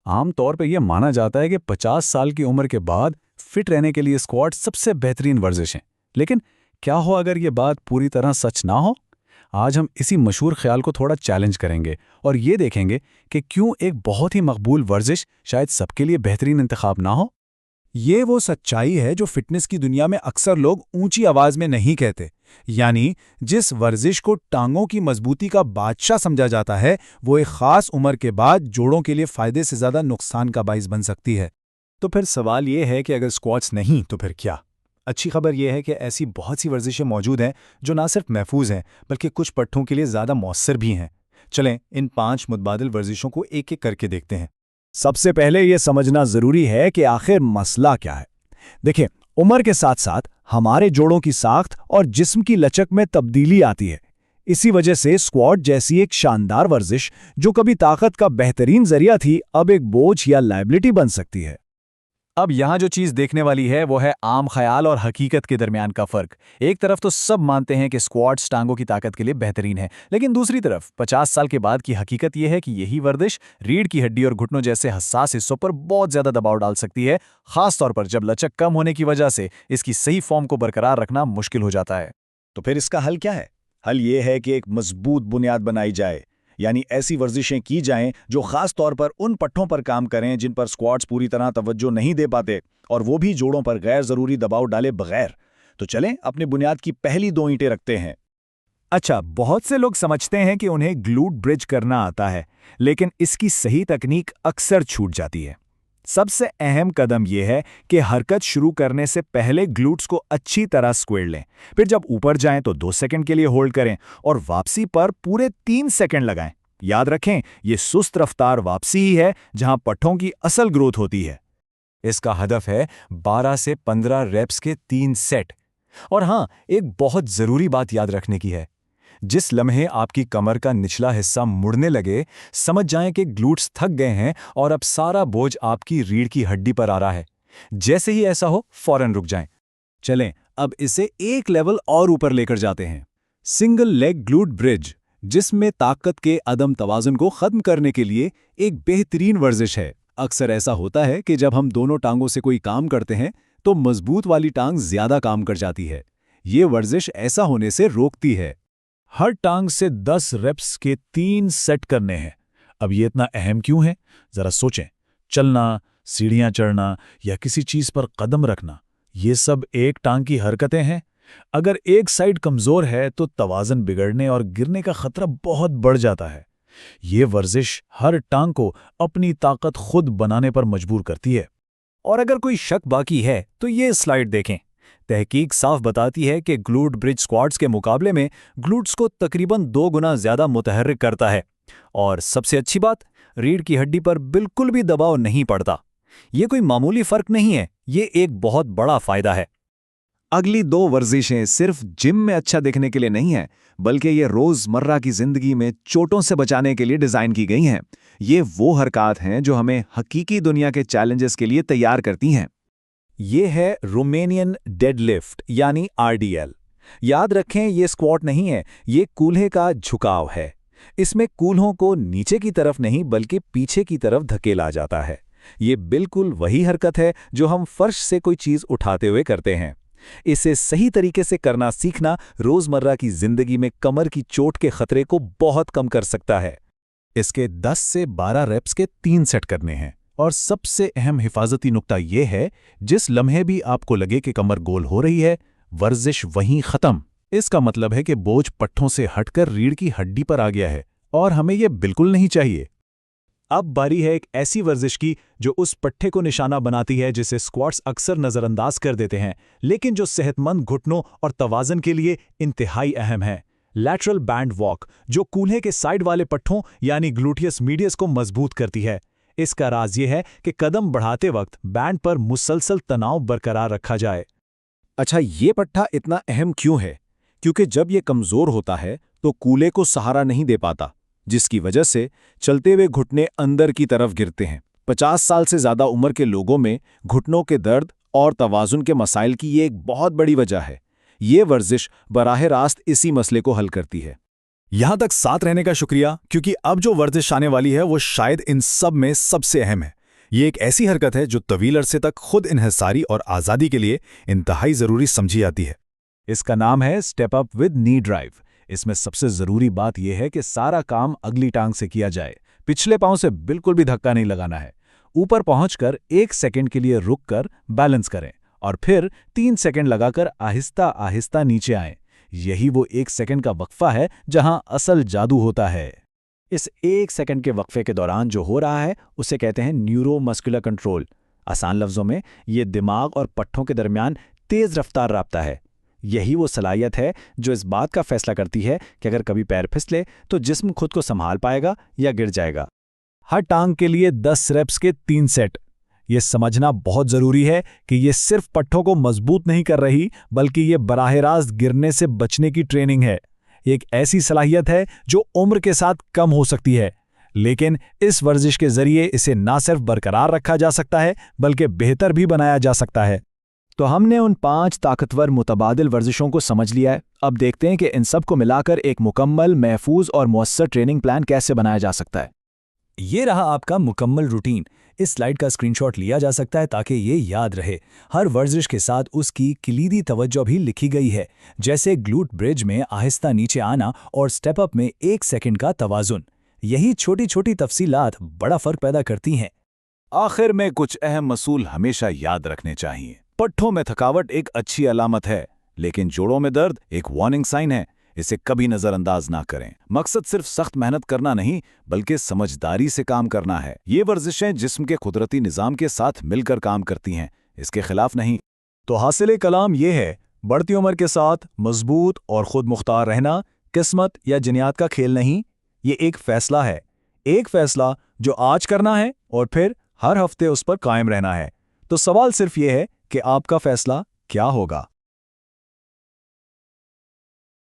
आमतौर पे ये माना जाता है कि 50 साल की उम्र के बाद फिट रहने के लिए स्क्वाट सबसे बेहतरीन वर्जिश है। लेकिन क्या हो अगर ये बात पूरी तरह सच ना हो? आज हम इसी मशहूर ख्याल को थोड़ा चैलेंज करेंगे और ये देखेंगे कि क्यों एक बहुत ही मकबूल वर्जिश शायद सबके लिए बेहतरीन इंतखाब ना हो। ये वो सच्चाई है जो फिटनेस की दुनिया में अक्सर लोग ऊंची आवाज में नहीं कहते। यानी जिस वर्जिश को टांगों की मजबूती का बादशाह समझा जाता है, वो एक खास उम्र के बाद जोड़ों के लिए फायदे से ज्यादा नुकसान का बाइस बन सकती है। तो फिर सवाल ये है कि अगर स्क्वाट्स नहीं तो फिर क्या? अच्छी खबर यह है कि ऐसी बहुत सी वर्जिशें मौजूद हैं जो ना सिर्फ महफूज हैं बल्कि कुछ पट्टों के लिए ज़्यादा मौसर भी हैं। चलें इन 5 मुतबादिल वर्जिशों को एक एक करके देखते हैं। सबसे पहले ये समझना जरूरी है कि आखिर मसला क्या है। देखिए, उम्र के साथ साथ हमारे जोड़ों की साख्त और जिस्म की लचक में तब्दीली आती है। इसी वजह से स्क्वाट जैसी एक शानदार वर्जिश जो कभी ताकत का बेहतरीन जरिया थी, अब एक बोझ या लायबिलिटी बन सकती है। अब यहाँ जो चीज़ देखने वाली है वो है आम ख्याल और हकीकत के दरमियान का फ़र्क। एक तरफ तो सब मानते हैं कि स्क्वाट्स टांगों की ताकत के लिए बेहतरीन है, लेकिन दूसरी तरफ 50 साल के बाद की हकीकत यह है कि यही वर्जिश रीढ़ की हड्डी और घुटनों जैसे हसास हिस्सों पर बहुत ज़्यादा दबाव डाल सकती है, खासतौर पर जब लचक कम होने की वजह से इसकी सही फॉर्म को बरकरार रखना मुश्किल हो जाता है। तो फिर इसका हल क्या है? हल ये है कि एक मजबूत बुनियाद बनाई जाए, यानी ऐसी वर्जिशें की जाएं जो खास तौर पर उन पट्टों पर काम करें जिन पर स्क्वाट्स पूरी तरह तवज्जो नहीं दे पाते, और वो भी जोड़ों पर गैर जरूरी दबाव डाले बगैर। तो चलें अपनी बुनियाद की पहली 2 ईंटें रखते हैं। अच्छा, बहुत से लोग समझते हैं कि उन्हें ग्लूट ब्रिज करना आता है, लेकिन इसकी सही तकनीक अक्सर छूट जाती है। सबसे अहम कदम यह है कि हरकत शुरू करने से पहले ग्लूट्स को अच्छी तरह स्क्वेर लें। फिर जब ऊपर जाएं तो 2 सेकंड के लिए होल्ड करें और वापसी पर पूरे 3 सेकंड लगाएं। याद रखें, यह सुस्त रफ्तार वापसी ही है जहां पट्टों की असल ग्रोथ होती है। इसका हदफ है 12 से 15 रेप्स के 3 सेट। और हां, एक बहुत ज़रूरी बात याद रखने की है। जिस लम्हे आपकी कमर का निचला हिस्सा मुड़ने लगे, समझ जाएं कि ग्लूट्स थक गए हैं और अब सारा बोझ आपकी रीढ़ की हड्डी पर आ रहा है। जैसे ही ऐसा हो, फौरन रुक जाएं। चलें अब इसे एक लेवल और ऊपर लेकर जाते हैं। सिंगल लेग ग्लूट ब्रिज, जिसमें ताकत के अदम तवाज़ुन को खत्म करने के लिए एक बेहतरीन वर्जिश है। अक्सर ऐसा होता है कि जब हम दोनों टांगों से कोई काम करते हैं तो मजबूत वाली टांग ज्यादा काम कर जाती है। ये वर्जिश ऐसा होने से रोकती है। हर टांग से 10 रेप्स के 3 सेट करने हैं। अब ये इतना अहम क्यों है, जरा सोचें। चलना, सीढ़ियां चढ़ना या किसी चीज पर कदम रखना, ये सब एक टांग की हरकतें हैं। अगर एक साइड कमजोर है तो तवाज़ुन बिगड़ने और गिरने का खतरा बहुत बढ़ जाता है। ये वर्जिश हर टांग को अपनी ताकत खुद बनाने पर मजबूर करती है। और अगर कोई शक बाकी है तो ये स्लाइड देखें। तहकीक साफ बताती है कि ग्लूट ब्रिज स्क्वाट्स के मुकाबले में ग्लूट्स को तकरीबन 2 गुना ज्यादा मुतहर्रिक करता है। और सबसे अच्छी बात, रीढ़ की हड्डी पर बिल्कुल भी दबाव नहीं पड़ता। ये कोई मामूली फर्क नहीं है, ये एक बहुत बड़ा फायदा है। अगली 2 वर्जिशें सिर्फ जिम में अच्छा दिखने के लिए नहीं हैं, बल्कि ये रोजमर्रा की जिंदगी में चोटों से बचाने के लिए डिजाइन की गई हैं। ये वो हरकत हैं जो हमें हकीकी दुनिया के चैलेंजेस के लिए तैयार करती हैं। ये है रोमेनियन डेडलिफ्ट यानी RDL। याद रखें, ये स्क्वाट नहीं है, ये कूल्हे का झुकाव है। इसमें कूल्हों को नीचे की तरफ नहीं बल्कि पीछे की तरफ धकेला जाता है। ये बिल्कुल वही हरकत है जो हम फर्श से कोई चीज उठाते हुए करते हैं। इसे सही तरीके से करना सीखना रोजमर्रा की जिंदगी में कमर की चोट के खतरे को बहुत कम कर सकता है। इसके 10 से 12 रेप्स के 3 सेट करने हैं। और सबसे अहम हिफाजती नुक्ता यह है, जिस लम्हे भी आपको लगे कि कमर गोल हो रही है, वर्जिश वहीं खत्म। इसका मतलब है कि बोझ पट्ठों से हटकर रीढ़ की हड्डी पर आ गया है, और हमें यह बिल्कुल नहीं चाहिए। अब बारी है एक ऐसी वर्जिश की जो उस पट्टे को निशाना बनाती है जिसे स्क्वाट्स अक्सर नजरअंदाज कर देते हैं, लेकिन जो सेहतमंद घुटनों और तवाज़ुन के लिए इंतहाई अहम है। लैटरल बैंड वॉक, जो कूल्हे के साइड वाले पट्ठों यानी ग्लूटियस मीडियस को मजबूत करती है। इसका राज ये है कि कदम बढ़ाते वक्त बैंड पर मुसलसल तनाव बरकरार रखा जाए। अच्छा, ये पट्टा इतना अहम क्यों है? क्योंकि जब ये कमजोर होता है तो कूल्हे को सहारा नहीं दे पाता, जिसकी वजह से चलते हुए घुटने अंदर की तरफ गिरते हैं। 50 साल से ज्यादा उम्र के लोगों में घुटनों के दर्द और तवाज़ुन के मसाइल की ये एक बहुत बड़ी वजह है। ये वर्जिश बराह रास्त इसी मसले को हल करती है। यहां तक साथ रहने का शुक्रिया, क्योंकि अब जो वर्जिश आने वाली है वो शायद इन सब में सबसे अहम है। ये एक ऐसी हरकत है जो तवील अरसे तक खुद इन्हिसारी और आज़ादी के लिए इंतहाई ज़रूरी समझी जाती है। इसका नाम है step up with knee drive. इसमें सबसे ज़रूरी बात यह है कि सारा काम अगली टांग से किया जाए, पिछले पांव से बिल्कुल भी धक्का नहीं लगाना है। ऊपर पहुंचकर 1 सेकंड के लिए रुककर बैलेंस करें और फिर 3 सेकंड लगाकर आहिस्ता आहिस्ता नीचे आएं। यही वो 1 सेकंड का वक्फा है जहां असल जादू होता है। इस 1 सेकंड के वक्फे के दौरान जो हो रहा है उसे कहते हैं न्यूरोमस्कुलर कंट्रोल। आसान लफ्ज़ों में ये दिमाग और पट्ठों के दरमियान तेज़ रफ्तार राब्ता है। यही वो सलाहियत है जो इस बात का फैसला करती है कि अगर कभी पैर फिसले तो जिस्म खुद को संभाल पाएगा या गिर जाएगा। हर टांग के लिए 10 रेप्स के 3 सेट। ये समझना बहुत ज़रूरी है कि ये सिर्फ पट्ठों को मजबूत नहीं कर रही, बल्कि ये बराह रास्त गिरने से बचने की ट्रेनिंग है। एक ऐसी सलाहियत है जो उम्र के साथ कम हो सकती है, लेकिन इस वर्जिश के जरिए इसे ना सिर्फ बरकरार रखा जा सकता है बल्कि बेहतर भी बनाया जा सकता है। तो हमने उन 5 ताकतवर मुतबादिल वर्जिशों को समझ लिया है। अब देखते हैं कि इन सब को मिलाकर एक मुकम्मल, महफूज और मुअस्सर ट्रेनिंग प्लान कैसे बनाया जा सकता है। ये रहा आपका मुकम्मल रूटीन। इस स्लाइड का स्क्रीनशॉट लिया जा सकता है ताकि ये याद रहे। हर वर्जिश के साथ उसकी किलीदी तवज्जो भी लिखी गई है, जैसे ग्लूट ब्रिज में आहिस्ता नीचे आना और स्टेप अप में 1 सेकंड का तवाजुन। यही छोटी छोटी तफसीलात बड़ा फर्क पैदा करती हैं। आखिर में कुछ अहम मसूल हमेशा याद रखने चाहिए। पट्ठों में थकावट एक अच्छी अलामत है, लेकिन जोड़ों में दर्द एक वार्निंग साइन है। इसे कभी नज़रअंदाज ना करें। मकसद सिर्फ सख्त मेहनत करना नहीं, बल्कि समझदारी से काम करना है। ये वर्जिशें जिस्म के कुदरती निज़ाम के साथ मिलकर काम करती हैं, इसके खिलाफ नहीं। तो हासिल कलाम ये है, बढ़ती उम्र के साथ मजबूत और खुद मुख्तार रहना किस्मत या जिनियात का खेल नहीं, ये एक फ़ैसला है। एक फ़ैसला जो आज करना है और फिर हर हफ्ते उस पर कायम रहना है। तो सवाल सिर्फ ये है कि आपका फ़ैसला क्या होगा।